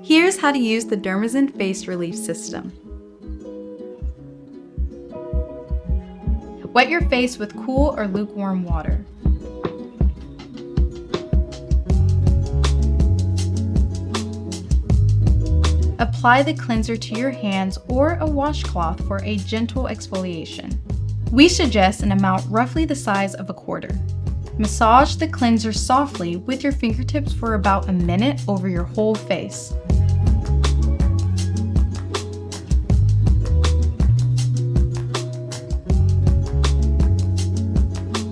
Here's how to use the Dermazen Face Relief System. Wet your face with cool or lukewarm water. Apply the cleanser to your hands or a washcloth for a gentle exfoliation. We suggest an amount roughly the size of a quarter. Massage the cleanser softly with your fingertips for about a minute over your whole face.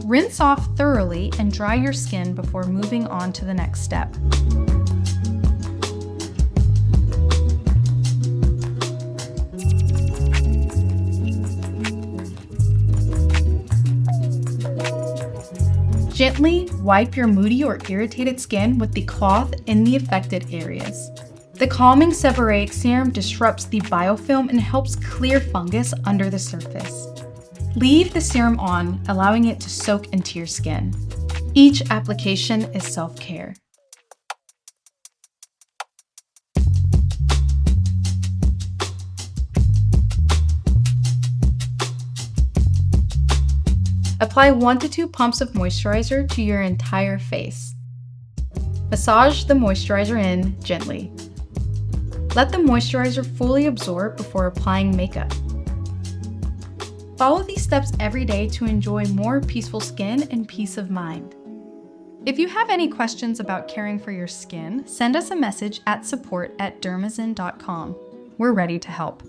Rinse off thoroughly and dry your skin before moving on to the next step. Gently wipe your moody or irritated skin with the cloth in the affected areas. The Calming Seborrheic Serum disrupts the biofilm and helps clear fungus under the surface. Leave the serum on, allowing it to soak into your skin. Each application is self-care. Apply 1 to 2 pumps of moisturizer to your entire face. Massage the moisturizer in gently. Let the moisturizer fully absorb before applying makeup. Follow these steps every day to enjoy more peaceful skin and peace of mind. If you have any questions about caring for your skin, send us a message at support@dermazen.com. We're ready to help.